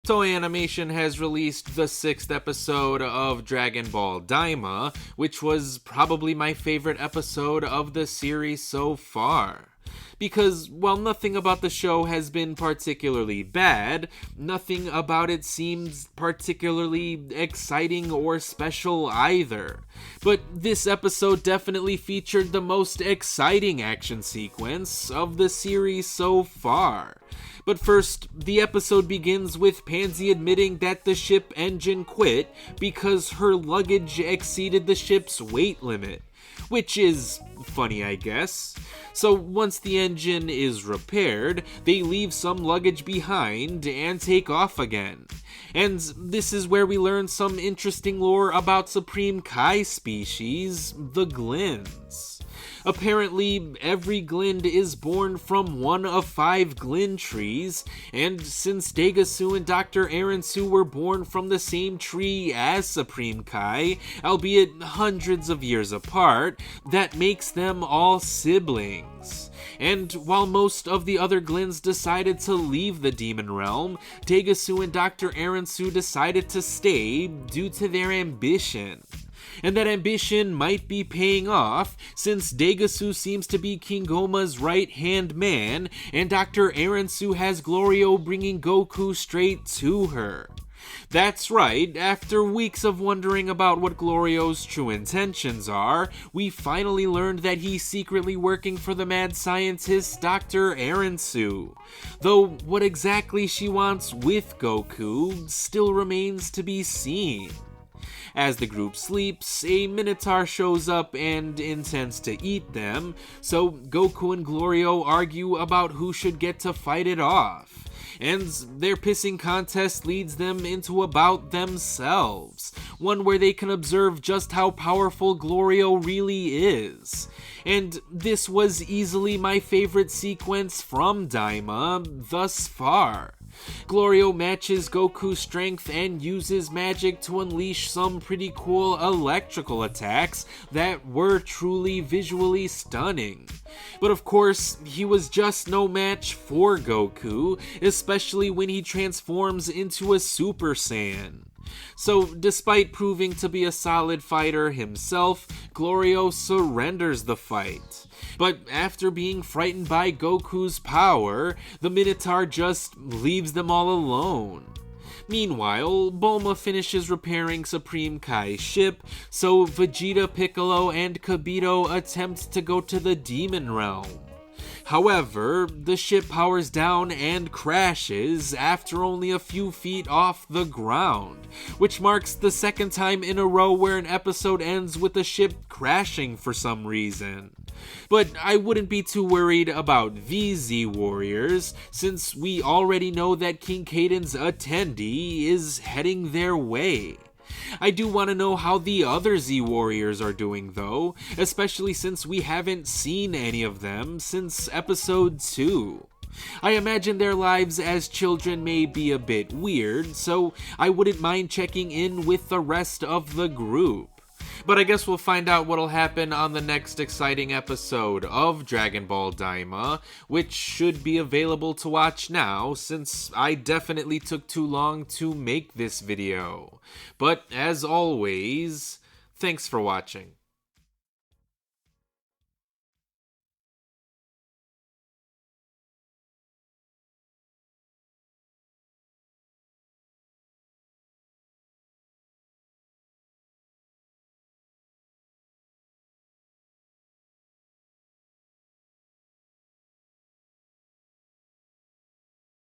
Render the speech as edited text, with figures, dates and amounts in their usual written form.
Toei Animation has released the 6th episode of Dragon Ball Daima, which was probably my favorite episode of the series so far. Because while nothing about the show has been particularly bad, nothing about it seems particularly exciting or special either. But this episode definitely featured the most exciting action sequence of the series so far. But first, the episode begins with Pansy admitting that the ship engine quit because her luggage exceeded the ship's weight limit. Which is funny, I guess. So once the engine is repaired, they leave some luggage behind and take off again. And this is where we learn some interesting lore about Supreme Kai species, the Glinds. Apparently, every Glind is born from one of 5 Glind trees, and since Degasu and Dr. Aransu were born from the same tree as Supreme Kai, albeit hundreds of years apart, that makes them all siblings. And while most of the other Glinds decided to leave the demon realm, Degasu and Dr. Aransu decided to stay due to their ambition. And that ambition might be paying off, since Degasu seems to be King Goma's right-hand man, and Dr. Aransu has Glorio bringing Goku straight to her. That's right, after weeks of wondering about what Glorio's true intentions are, we finally learned that he's secretly working for the mad scientist Dr. Aransu. Though what exactly she wants with Goku still remains to be seen. As the group sleeps, a Minotaur shows up and intends to eat them, so Goku and Glorio argue about who should get to fight it off. And their pissing contest leads them into a bout themselves, one where they can observe just how powerful Glorio really is. And this was easily my favorite sequence from Daima thus far. Glorio matches Goku's strength and uses magic to unleash some pretty cool electrical attacks that were truly visually stunning. But of course, he was just no match for Goku, especially when he transforms into a Super Saiyan. So, despite proving to be a solid fighter himself, Glorio surrenders the fight. But after being frightened by Goku's power, the Minotaur just leaves them all alone. Meanwhile, Bulma finishes repairing Supreme Kai's ship, so Vegeta, Piccolo, and Kibito attempt to go to the Demon Realm. However, the ship powers down and crashes after only a few feet off the ground, which marks the second time in a row where an episode ends with the ship crashing for some reason. But I wouldn't be too worried about these Z-Warriors, since we already know that King Caden's attendee is heading their way. I do want to know how the other Z-Warriors are doing though, especially since we haven't seen any of them since episode 2. I imagine their lives as children may be a bit weird, so I wouldn't mind checking in with the rest of the group. But I guess we'll find out what'll happen on the next exciting episode of Dragon Ball Daima, which should be available to watch now, since I definitely took too long to make this video. But as always, thanks for watching.